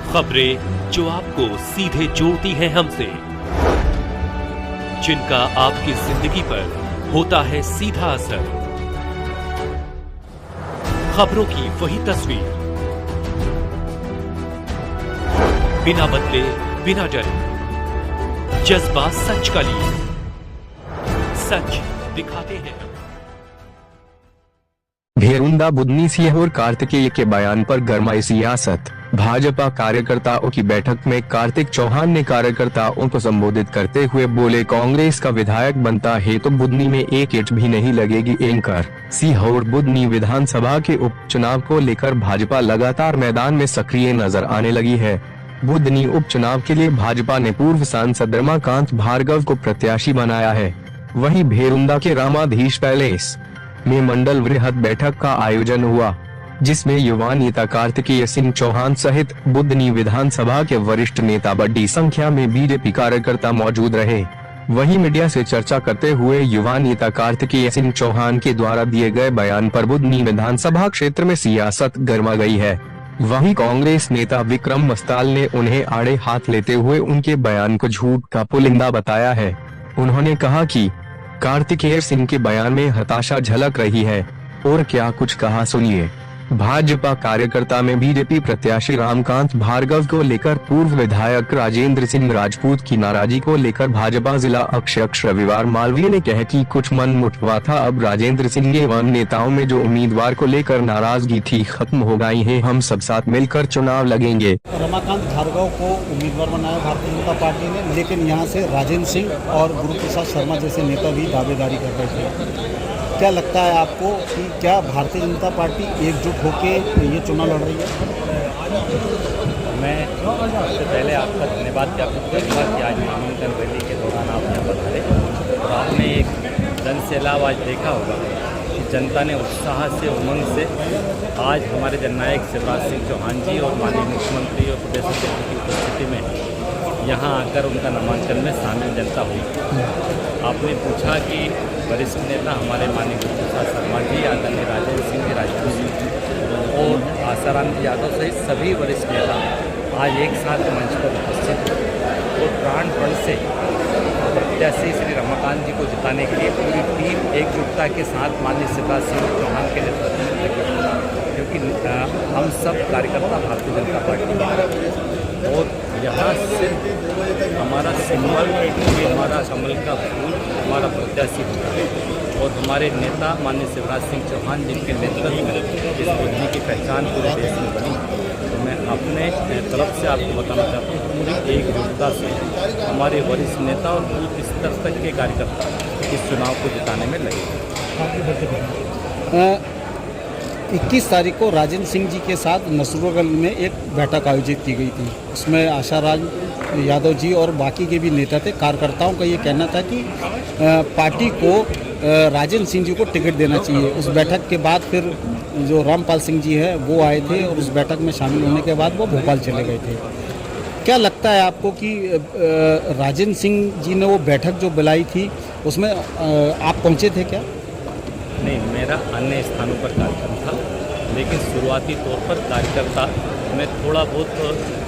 खबरें जो आपको सीधे जोड़ती हैं हमसे, जिनका आपकी जिंदगी पर होता है सीधा असर। खबरों की वही तस्वीर, बिना बदले बिना डरे, जज्बा सच का लिए, सच दिखाते हैं। भेरुंदा बुदनी सीहोर कार्तिकेय के बयान पर गरमाई सियासत। भाजपा कार्यकर्ताओं की बैठक में कार्तिक चौहान ने कार्यकर्ताओं को संबोधित करते हुए बोले, कांग्रेस का विधायक बनता है तो बुदनी में एक ईंट भी नहीं लगेगी। एंकर सीहोर बुदनी विधानसभा के उपचुनाव को लेकर भाजपा लगातार मैदान में सक्रिय नजर आने लगी है। बुदनी उपचुनाव के लिए भाजपा ने पूर्व सांसद रमाकांत भार्गव को प्रत्याशी बनाया है। वहीं भेरुंदा के रामाधीश पैलेस में मंडल वृहद बैठक का आयोजन हुआ, जिसमें युवा नेता कार्तिकेय सिंह चौहान सहित बुदनी विधानसभा के वरिष्ठ नेता बड़ी संख्या में बीजेपी कार्यकर्ता मौजूद रहे। वहीं मीडिया से चर्चा करते हुए युवा नेता कार्तिकेय सिंह चौहान के द्वारा दिए गए बयान पर बुदनी विधानसभा क्षेत्र में सियासत गरमा गई है। वहीं कांग्रेस नेता विक्रम मस्ताल ने उन्हें आड़े हाथ लेते हुए उनके बयान को झूठ का पुलिंदा बताया है। उन्होंने कहा कि कार्तिकेय सिंह के बयान में हताशा झलक रही है। और क्या कुछ कहा, सुनिए। भाजपा कार्यकर्ता में बीजेपी प्रत्याशी रामकांत भार्गव को लेकर पूर्व विधायक राजेंद्र सिंह राजपूत की नाराजगी को लेकर भाजपा जिला अध्यक्ष रविवार मालवीय ने कहा कि कुछ मन मुठवा था, अब राजेंद्र सिंह एवं नेताओं में जो उम्मीदवार को लेकर नाराजगी थी खत्म हो गई है। हम सब साथ मिलकर चुनाव लड़ेंगे। रमाकांत भार्गव को उम्मीदवार बनाया भारतीय जनता पार्टी ने, लेकिन यहाँ से राजेंद्र सिंह और गुरुप्रसाद शर्मा जैसे नेता भी दावेदारी कर रहे थे। क्या लगता है आपको कि क्या भारतीय जनता पार्टी एकजुट होकर ये चुनाव लड़ रही है? मैं सबसे पहले आपका धन्यवाद ज्ञापित करूँगा कि आज नामांकन रैली के दौरान आप यहाँ पर आए और आपने एक जन सैलाब आज देखा होगा कि जनता ने उत्साह से, उमंग से आज हमारे जननायक शिवराज सिंह चौहान जी और माननीय मुख्यमंत्री और प्रदेश अध्यक्ष की उपस्थिति में यहाँ आकर उनका नामांकन में शामिल जनता हुई। आपने पूछा कि वरिष्ठ नेता हमारे माननीय गुरुप्रसाद शर्मा जी, आदरणीय राजेंद्र सिंह जी राजपूत जी और आसाराम यादव सहित सभी वरिष्ठ नेता आज एक साथ मंच पर उपस्थित और प्राणपण से प्रत्याशी श्री रमाकांत जी को जिताने के लिए पूरी टीम एकजुटता के साथ माननीय शिवराज सिंह चौहान के नेतृत्व में लगी, क्योंकि हम सब कार्यकर्ता भारतीय जनता पार्टी में और यहाँ सिर्फ हमारा सिंबल, हमारा कमल का फूल हमारा प्रत्याशी होता है और हमारे नेता माननीय शिवराज सिंह चौहान जिनके नेतृत्व में इस बुद्धि की पहचान पूरे देश में बनी। तो मैं अपने तरफ से आपको बताना चाहता हूँ पूरी एकजुटता से हमारे वरिष्ठ नेता और बूथ स्तर तक के कार्यकर्ता इस चुनाव को जिताने में लगे। 21 तारीख को राजेंद्र सिंह जी के साथ नसरुल्लागंज में एक बैठक आयोजित की गई थी। उसमें आसाराम यादव जी और बाकी के भी नेता थे। कार्यकर्ताओं का ये कहना था कि पार्टी को राजेंद्र सिंह जी को टिकट देना चाहिए। उस बैठक के बाद फिर जो रामपाल सिंह जी है वो आए थे और उस बैठक में शामिल होने के बाद वो भोपाल चले गए थे। क्या लगता है आपको कि राजेंद्र सिंह जी ने वो बैठक जो बुलाई थी उसमें आप पहुँचे थे क्या? नहीं, मेरा अन्य स्थानों पर कार्यक्रम था, लेकिन शुरुआती तौर पर कार्यकर्ता में थोड़ा बहुत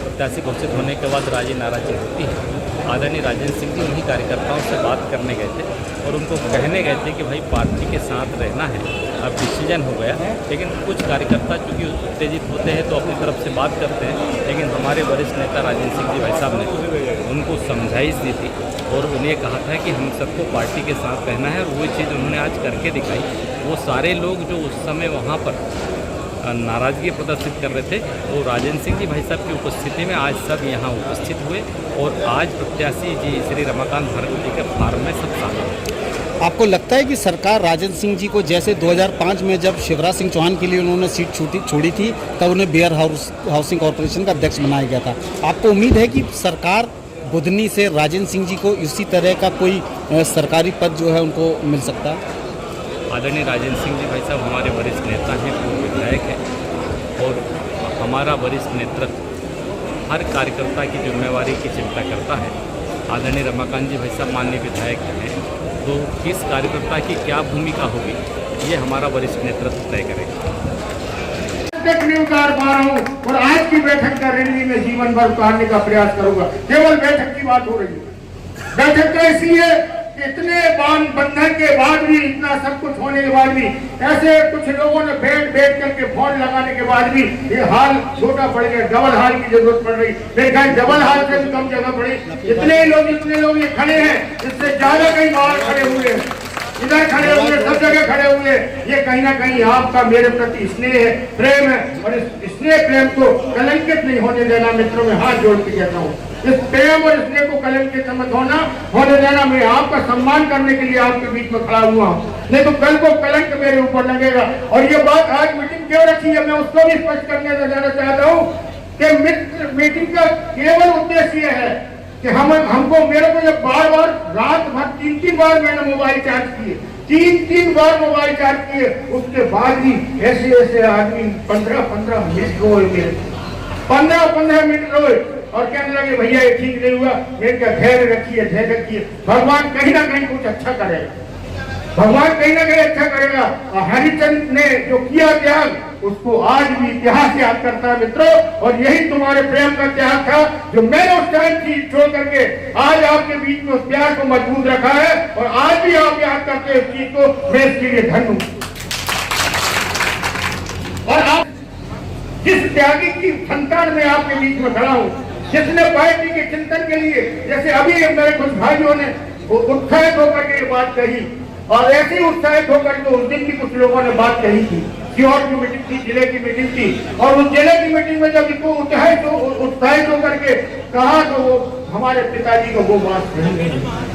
प्रत्याशी घोषित होने के बाद राजी नाराजी होती है। आदरणीय राजेंद्र सिंह जी उन्हीं कार्यकर्ताओं से बात करने गए थे और उनको कहने गए थे कि भाई पार्टी के साथ रहना है, अब डिसीजन हो गया। लेकिन कुछ कार्यकर्ता चूँकि उत्तेजित होते हैं तो अपनी तरफ से बात करते हैं, लेकिन हमारे वरिष्ठ नेता राजेंद्र सिंह जी भाई साहब ने उनको समझाइश दी थी और उन्हें कहा था कि हम सबको पार्टी के साथ रहना है और वो चीज़ उन्होंने आज करके दिखाई। वो सारे लोग जो उस समय वहाँ पर नाराज़गी प्रदर्शित कर रहे थे वो राजेंद्र सिंह जी भाई साहब की उपस्थिति में आज सब यहाँ उपस्थित हुए और आज प्रत्याशी जी श्री रमाकांत भार्गव जी के फार्म में सब शामिल हुए। आपको लगता है कि सरकार राजेंद्र सिंह जी को, जैसे 2005 में जब शिवराज सिंह चौहान के लिए उन्होंने सीट छोड़ी थी तब उन्हें बियर हाउसिंग कॉरपोरेशन का अध्यक्ष बनाया गया था, आपको उम्मीद है कि सरकार बुदनी से राजेंद्र सिंह जी को इसी तरह का कोई सरकारी पद जो है उनको मिल सकता है? आदरणीय राजेंद्र सिंह जी भाई साहब हमारे वरिष्ठ नेता हैं, पूर्व विधायक हैं और हमारा वरिष्ठ नेतृत्व हर कार्यकर्ता की जिम्मेवारी की चिंता करता है। आदरणीय रमाकांत जी भाई साहब माननीय विधायक हैं, तो किस कार्यकर्ता की क्या भूमिका होगी ये हमारा वरिष्ठ नेतृत्व तय करेगा। तक नहीं उतार पा रहा हूँ और आज की बैठक का रणनीति में जीवन भर उतारने का प्रयास करूंगा। केवल बैठक की बात हो रही है। बैठक तो ऐसी है कि इतने बंधन के बाद भी, इतना सब कुछ होने के बाद भी, ऐसे कुछ लोगों ने बैठ करके फोन लगाने के बाद भी ये हाल छोटा पड़ गया। डबल हाल की जरूरत पड़ रही। मेरे ख्याल डबल हाल से भी कम जगह पड़ी। इतने लोग ये खड़े हैं, इससे ज्यादा कहीं बाहर खड़े हुए हैं, इधर खड़े हुए, सब जगह खड़े हुए। ये कहीं ना कहीं आपका मेरे प्रति स्नेह है, प्रेम है, और इस स्नेह प्रेम को कलंकित नहीं होने देना। मित्रों में हाथ जोड़ के कहता हूँ, इस प्रेम और स्नेह को कलंकित मत होने देना। मैं आपका सम्मान करने के लिए आपके बीच में खड़ा हुआ हूँ, नहीं तो कल को कलंक मेरे ऊपर लगेगा। और ये बात आज मीटिंग क्यों रखी है, मैं उसको भी स्पष्ट करने जाना चाहता हूँ कि मीटिंग का केवल उद्देश्य है कि हमको मेरे को जब बार रात भर 3 बार मैंने मोबाइल चार्ज किए, 3 बार मोबाइल चार्ज किए, उसके बाद भी ऐसे आदमी 15 मिनट रोए, मेरे 15 मिनट रोए और कहने लगे भैया ये ठीक नहीं हुआ। मेरे का धैर्य रखिए। भगवान कहीं ना कहीं कुछ अच्छा करेगा, भगवान कहीं ना कहीं अच्छा करेगा। और हरिचंद ने जो किया त्याग, उसको आज भी इतिहास याद करता है मित्रों। और यही तुम्हारे प्रेम का त्याग था जो मैंने उस टाइम चीज छोड़ करके आज आपके बीच में उस प्यार को मजबूत रखा है। और आज भी आप याद करते हैं उस चीज को, मैं इसके लिए धन्य हूं। और आप जिस त्यागी की संतान में आपके बीच में खड़ा हूं, जिसने पार्टी के चिंतन के लिए, जैसे अभी मेरे कुछ भाइयों ने उत्साहित होकर के ये बात कही, और ऐसे ही उत्साहित होकर के उस दिन भी कुछ लोगों ने बात कही थी। सीहोर की मीटिंग थी, जिले की मीटिंग थी, और उस जिले की मीटिंग में जब इनको उत्साहित होकर के कहा तो वो हमारे पिताजी को वो बात कही।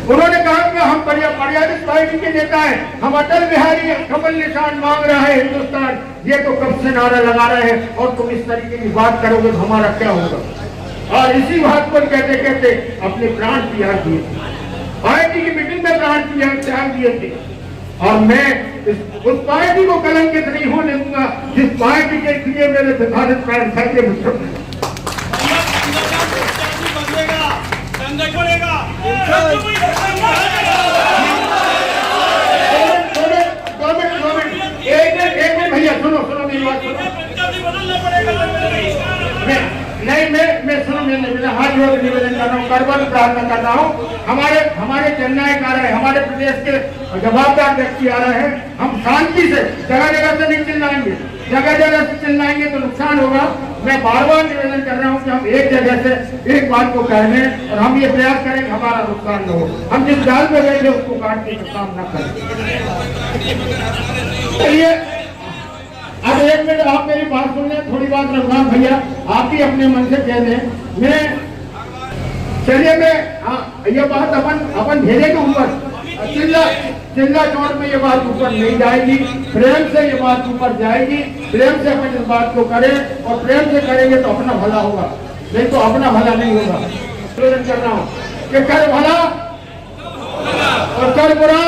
उन्होंने कहा कि हम मर्यादित पार्टी के नेता हैं, हम अटल बिहारी कमल निशान मांग रहा है हिंदुस्तान, ये तो कब से नारा लगा रहे हैं, और तुम इस तरीके की बात करोगे तो हमारा क्या होगा। और इसी बात को कहते कहते अपने प्राण त्याग दिए, पार्टी की मीटिंग में प्राण त्याग दिए थे। और मैं उस पार्टी को कलंकित नहीं होने दूंगा जिस पार्टी के लिए मेरे सिद्धांत प्राण थे। मित्रों एक भैया सुनो मेरी बात सुनो। मैं सुनो, मैं हाथ जोड़ के निवेदन कर रहा हूँ, करबद्ध प्रार्थना कर रहा हूँ। हमारे जननायक आ रहे हैं, हमारे प्रदेश के जवाबदार व्यक्ति आ रहे हैं। हम शांति से जगह से नहीं चिल्लाएंगे, जगह से चिल्लाएंगे तो नुकसान होगा। मैं बार निवेदन कर रहा हूँ कि हम एक जगह से एक बात को कह लें और हम ये प्रयास करें कि हमारा नुकसान न हो। हम जिस जाल में बैठे उसको काटने का काम न करें। चलिए अब 1 मिनट आप मेरी बात सुन लें, थोड़ी बात रघुनाथ भैया आप ही अपने मन से कह दें। ये बात अपन भेजे के ऊपर चिल्ला चौड़ में ये बात ऊपर नहीं जाएगी, प्रेम से ये बात ऊपर जाएगी। प्रेम से अपन इस बात को करें और प्रेम से करेंगे तो अपना भला होगा, नहीं तो अपना भला नहीं होगा। निवेदन कर रहा हूँ कि कर भला और कर बुरा,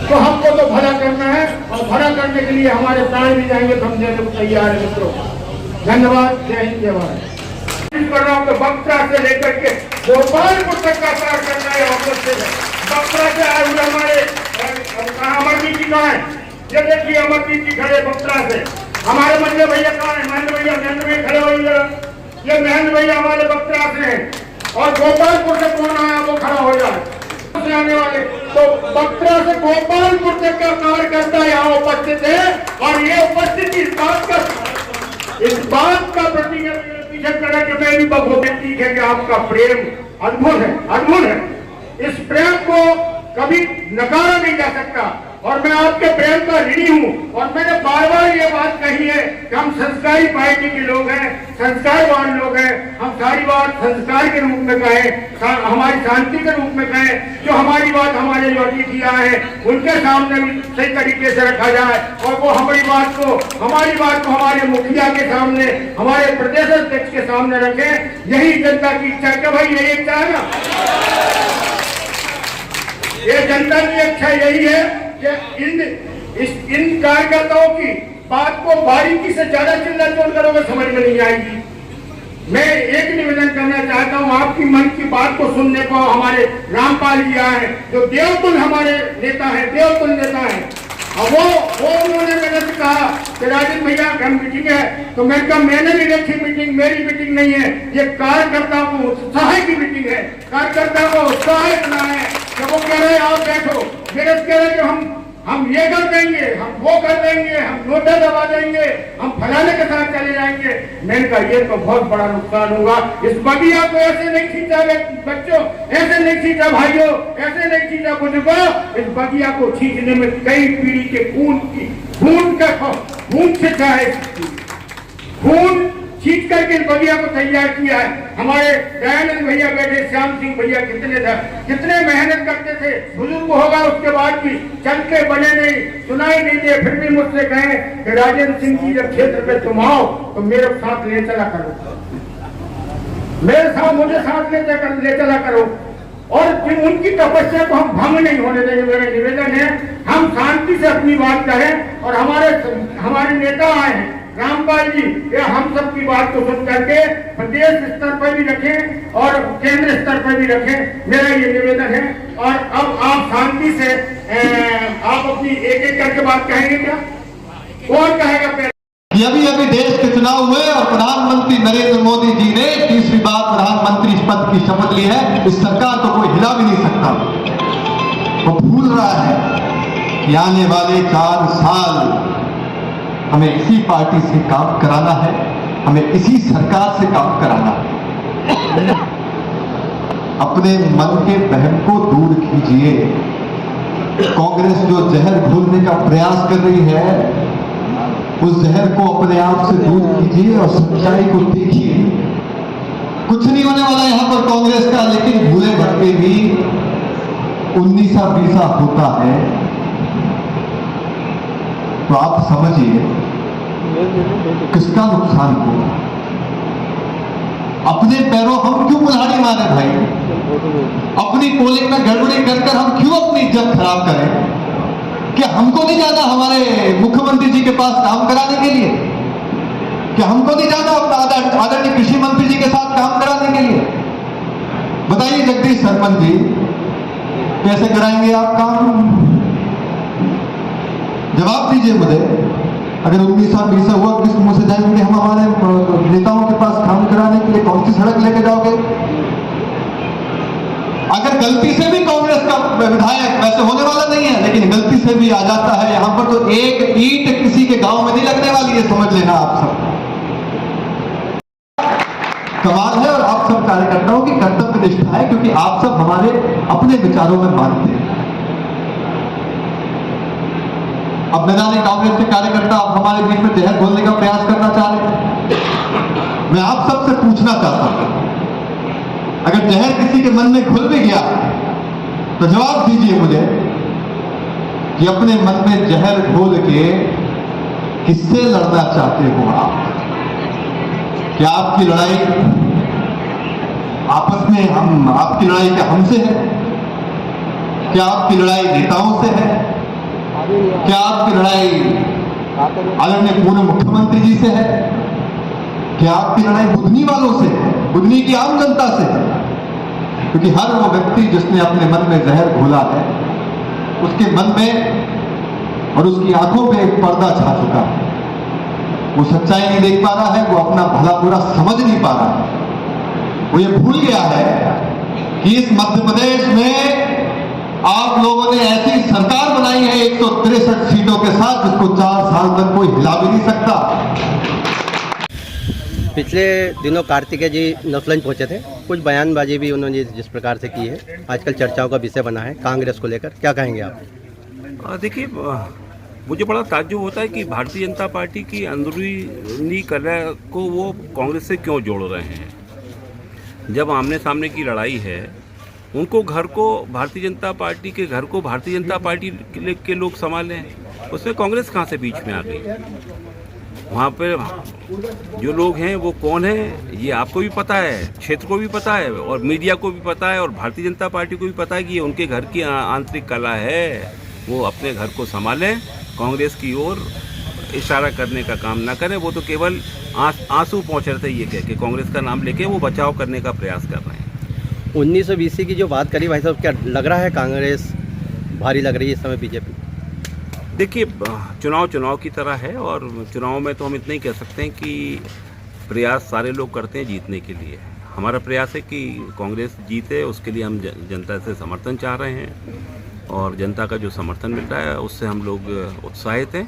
तो हमको तो भला करना है और भला करने के लिए हमारे प्राण भी जाएंगे तो हम देने को तैयार है। मित्रों धन्यवाद, जय हिंद, जय भारत। कर रहा हूँ कि बक्सरा से लेकर के गोपालपुर तक का कार्य करना है। बक्सरा से आए हुए हमारे अमरदीप जी कहाँ है, ये देखिए अमरदीप जी खड़े बक्सरा से। हमारे महेंद्र भैया कहाँ है, महेंद्र भैया खड़े हो। ये महेंद्र भैया हमारे बक्सरा से हैं। और गोपालपुर से कौन आया वो खड़ा हो जाए आने वाले। तो बक्सरा से गोपालपुर तक का कार्यकर्ता यहाँ उपस्थित है। और ये उपस्थिति इस बात का प्रतिशत करा कि मैं भी ठीक है कि आपका प्रेम अद्भुत है। इस प्रेम को कभी नकारा नहीं जा सकता और मैं आपके प्रेम का ऋणी हूँ। और मैंने बार ये बात कही है कि हम संस्कारी पार्टी के लोग हैं, संस्कारवान लोग हैं। हम सारी बात संस्कार के रूप में कहें, हमारी शांति के रूप में कहें। जो हमारी बात हमारे जो अतिथि आए हैं उनके सामने भी सही तरीके से रखा जाए। और वो हमारी बात को हमारे मुखिया के सामने, हमारे प्रदेश अध्यक्ष के सामने रखें। यही जनता की इच्छा है। भाई यही इच्छा है ना, ये जनता की इच्छा यही है कि इन कार्यकर्ताओं की बात को बारीकी से ज्यादा चिल्ला चोट करोगे समझ में नहीं आएगी। मैं एक निवेदन करना चाहता हूं, आपकी मन की बात को सुनने को हमारे रामपाल जी आए हैं, जो देवतुल्य हमारे नेता हैं, देवतुल्य नेता हैं। और वो उन्होंने मेरे से कहा कि राजन भैया हम मीटिंग है, तो मैं कहा मैंने नहीं रखी मीटिंग, मेरी मीटिंग नहीं है, ये कार्यकर्ता को उत्साह की मीटिंग है, कार्यकर्ता को उत्साह इतना है कि वो कह रहे आप बैठो, मेरे से कह रहे कि हम ये कर देंगे, हम वो कर देंगे, हम नोटा दबा देंगे, हम फलाने के साथ चले जाएंगे। मैंने कहा ये तो बहुत बड़ा नुकसान होगा, इस बगिया को ऐसे नहीं खींचा बच्चों, ऐसे नहीं खींचा भाइयों, ऐसे नहीं खींचा बुजुर्गों, इस बगिया को खींचने में कई पीढ़ी के खून से चाहे खून खींच करके इस बगिया को तैयार किया है। हमारे दयानंद भैया बैठे, श्याम सिंह भैया कितने मेहनत करते थे, बुजुर्ग होगा उसके बाद भी चलते बने नहीं, सुनाई नहीं दे, फिर भी मुझसे कहें कि राजेंद्र सिंह जी जब क्षेत्र पे तुम आओ तो मेरे साथ ले चला करो, मेरे साथ मुझे साथ ले चला करो, और उनकी तपस्या को हम भंग नहीं होने देंगे। मेरा निवेदन है हम शांति से अपनी बात करें, और हमारे नेता आए हैं रामपाल जी, ये हम सब की बात को सुन करके प्रदेश स्तर पर भी रखें और केंद्र स्तर पर भी रखें, मेरा ये निवेदन है। और अब आप शांति से आप अपनी एक एक करके बात कहेंगे क्या, कौन कहेगा पहले? अभी देश के चुनाव हुए और प्रधानमंत्री नरेंद्र मोदी जी ने तीसरी बार प्रधानमंत्री पद की शपथ ली है। इस सरकार को कोई हिला भी नहीं सकता। वो भूल रहा है कि आने वाले 4 साल हमें इसी पार्टी से काम कराना है, हमें इसी सरकार से काम कराना है। अपने मन के बहम को दूर कीजिए। कांग्रेस जो जहर घोलने का प्रयास कर रही है, उस जहर को अपने आप से दूर कीजिए और सच्चाई को देखिए। कुछ नहीं होने वाला यहां पर कांग्रेस का, लेकिन भूले भटके भी 19-20 होता है। तो आप समझिए किसका नुकसान होगा। अपने पैरों हम क्यों कुल्हाड़ी मारे भाई? अपनी पोलिंग में गड़बड़ी कर हम क्यों अपनी इज्जत खराब करें? क्या हमको नहीं जाना हमारे मुख्यमंत्री जी के पास काम कराने के लिए? क्या हमको नहीं जाना अपना आदरणीय कृषि मंत्री जी के साथ काम कराने के लिए? बताइए जगदीश सरपंच जी, कैसे कराएंगे आप काम? जवाब दीजिए मुझे। अगर 19-20 हुआ, किस मुंह से जाएंगे हम हमारे नेताओं के पास काम कराने के लिए? कौन सी सड़क लेके जाओगे? अगर गलती से भी कांग्रेस का विधायक, वैसे होने वाला नहीं है, लेकिन गलती से भी आ जाता है यहां पर, तो एक ईंट किसी के गांव में नहीं लगने वाली है, समझ लेना आप सब। कमाल है और आप सब कार्यकर्ताओं की कर्तव्य निष्ठा है, क्योंकि आप सब हमारे अपने विचारों में मानते हैं। अब मैदानी कांग्रेस के कार्यकर्ता अब हमारे बीच में जहर घोलने का प्रयास करना चाह रहे हैं। मैं आप सबसे पूछना चाहता हूं, अगर जहर किसी के मन में घुल भी गया तो जवाब दीजिए मुझे कि अपने मन में जहर घोल के किससे लड़ना चाहते हो आप? क्या आपकी लड़ाई आपस में आपकी लड़ाई क्या हमसे है? क्या आपकी लड़ाई नेताओं से है? क्या आपकी लड़ाई आदरणीय पूर्व मुख्यमंत्री जी से है? क्या आपकी लड़ाई बुधनी वालों से है, बुधनी की आम जनता से है? क्योंकि हर वो व्यक्ति जिसने अपने मन में जहर घोला है, उसके मन में और उसकी आंखों में एक पर्दा छा चुका है। वो सच्चाई नहीं देख पा रहा है, वो अपना भला बुरा समझ नहीं पा रहा है। वो ये भूल गया है कि इस मध्य प्रदेश में आप लोगों ने ऐसी सरकार बनाई है 163 सीटों के साथ, जिसको 4 साल तक कोई हिला भी नहीं सकता। पिछले दिनों कार्तिकेय जी नसलंज पहुंचे थे, कुछ बयानबाजी भी उन्होंने जिस प्रकार से की है, आजकल चर्चाओं का विषय बना है कांग्रेस को लेकर, क्या कहेंगे आप? देखिए, मुझे बड़ा ताज्जुब होता है कि भारतीय जनता पार्टी की अंदरूनी कलह को वो कांग्रेस से क्यों जोड़ रहे हैं। जब आमने सामने की लड़ाई है, उनको घर को भारतीय जनता पार्टी के घर को भारतीय जनता पार्टी के लोग संभालें, उसमें कांग्रेस कहाँ से बीच में आ गई? वहाँ पे जो लोग हैं वो कौन है, ये आपको भी पता है, क्षेत्र को भी पता है और मीडिया को भी पता है और भारतीय जनता पार्टी को भी पता है कि ये उनके घर की आंतरिक कला है। वो अपने घर को संभालें, कांग्रेस की ओर इशारा करने का काम ना करें। वो तो केवल आंसू पहुँच रहे थे ये कह के, कांग्रेस का नाम लेके वो बचाव करने का प्रयास कर रहे हैं। 1920 की जो बात करी भाई साहब, क्या लग रहा है कांग्रेस भारी लग रही है इस समय बीजेपी? देखिए, चुनाव की तरह है, और चुनाव में तो हम इतना ही कह सकते हैं कि प्रयास सारे लोग करते हैं जीतने के लिए। हमारा प्रयास है कि कांग्रेस जीते, उसके लिए हम जनता से समर्थन चाह रहे हैं, और जनता का जो समर्थन मिल रहा है उससे हम लोग उत्साहित हैं,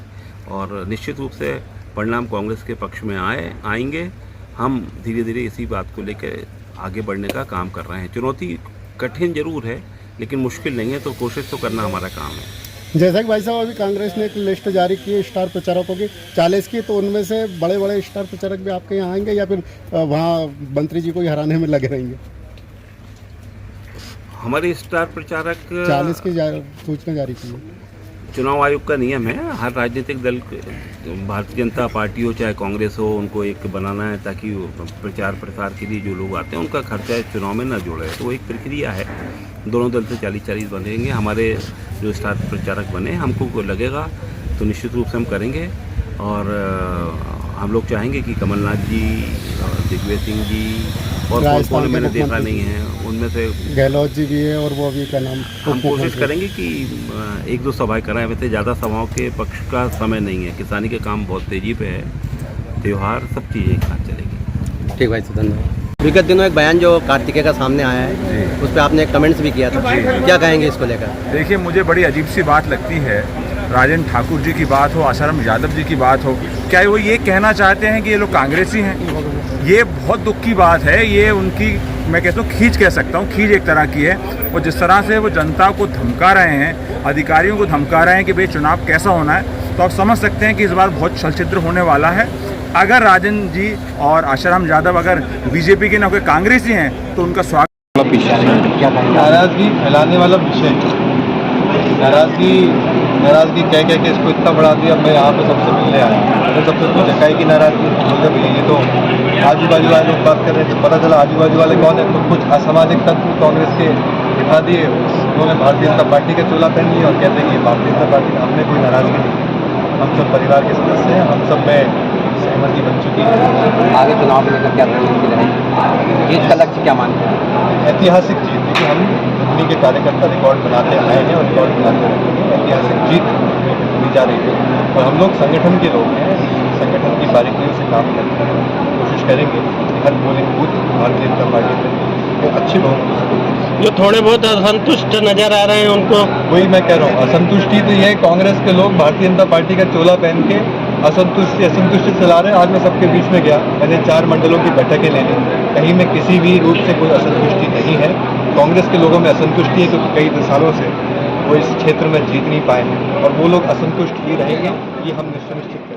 और निश्चित रूप से परिणाम कांग्रेस के पक्ष में आएंगे। हम धीरे धीरे इसी बात को लेकर आगे बढ़ने का काम कर रहे हैं। चुनौती कठिन जरूर है, लेकिन मुश्किल नहीं है, तो कोशिश तो करना हमारा काम है। जैसा कि भाई साहब अभी कांग्रेस ने एक लिस्ट जारी की है स्टार प्रचारकों की 40 की, तो उनमें से बड़े बड़े स्टार प्रचारक भी आपके यहाँ आएंगे या फिर वहाँ मंत्री जी को ही हराने में लगे रहेंगे? हमारे स्टार प्रचारक 40 की सूचना जारी की है। चुनाव आयोग का नियम है, हर राजनीतिक दल, भारतीय जनता पार्टी हो चाहे कांग्रेस हो, उनको एक बनाना है ताकि प्रचार प्रसार के लिए जो लोग आते हैं उनका खर्चा चुनाव में न जोड़े। तो एक प्रक्रिया है, दोनों दल से 40-40 बनेंगे। हमारे जो स्टार प्रचारक बने, हमको कोई लगेगा तो निश्चित रूप से हम करेंगे, और हम लोग चाहेंगे कि कमलनाथ जी, दिग्विजय सिंह जी और कौन मैंने देखा नहीं है, उनमें से गहलोत जी भी है, और वो भी का नाम हम कोशिश करेंगे कि 1-2 सभाएं कराएं। वैसे ज़्यादा सभाओं के पक्ष का समय नहीं है, किसानी के काम बहुत तेज़ी पे है, त्यौहार सब चीज़ें एक साथ चलेगी। ठीक भाई, धन्यवाद। विगत दिनों एक बयान जो कार्तिकेय का सामने आया है, उस पर आपने कमेंट्स भी किया था, क्या कहेंगे इसको लेकर? देखिए, मुझे बड़ी अजीब सी बात लगती है, राजेंद्र ठाकुर जी की बात हो, आसाराम यादव जी की बात हो, क्या वो ये कहना चाहते हैं कि ये लोग कांग्रेसी हैं? ये बहुत दुख की बात है। ये उनकी, मैं कहता हूँ, खींच कह सकता हूँ, खींच एक तरह की है। और जिस तरह से वो जनता को धमका रहे हैं, अधिकारियों को धमका रहे हैं कि भाई चुनाव कैसा होना है, तो आप समझ सकते हैं कि इस बार बहुत छलछिद्र होने वाला है। अगर राजन जी और आसाराम यादव अगर बीजेपी के न कोई कांग्रेसी हैं तो उनका स्वागत। नाराजगी फैलाने वाला विषय, नाराजगी कह के इसको इतना बढ़ा दिया। मैं यहाँ पे सबसे मिलने आया, मैंने सबसे पूछा काहे की नाराजगी, मुझे भैया ये तो आजू बाजू वाले लोग बात कर रहे थे, पता चला आजू बाजू वाले कौन है, तो कुछ असामाजिक तत्व कांग्रेस के दिखा दिए, उन्होंने भारतीय जनता पार्टी का चोला पहन लिया और कहते हैं कि भारतीय जनता पार्टी, हमने कोई नाराजगी नहीं, हम सब परिवार के सदस्य हैं, हम सब में सहमति बन चुकी है। आगे चुनाव को लेकर क्या रणनीति रहेगी? जीत का लक्ष्य क्या मानते हैं? ऐतिहासिक जीत, क्योंकि हम कंपनी के कार्यकर्ता रिकॉर्ड बनाते आए हैं और रिकॉर्ड बनाते रहेंगे। ऐतिहासिक जीत दी जा रही है, और हम लोग संगठन के लोग हैं, संगठन की बारीकियों से काम करते हैं, कोशिश करेंगे कि हर polling booth Bharatiya Janata party में वो अच्छे लोग जो थोड़े बहुत असंतुष्ट नजर आ रहे हैं उनको, वही मैं कह रहा हूँ, असंतुष्टि तो ये कांग्रेस के लोग भारतीय जनता पार्टी का चोला पहन के असंतुष्टि चला रहे हैं। आज मैं सबके बीच में गया, मैंने 4 मंडलों की बैठकें ले ली, कहीं में किसी भी रूप से कोई असंतुष्टि नहीं है। कांग्रेस के लोगों में असंतुष्टि है क्योंकि कई सालों से वो इस क्षेत्र में जीत नहीं पाए हैं, और वो लोग असंतुष्ट ही रहेंगे, ये हम निश्चित करेंगे।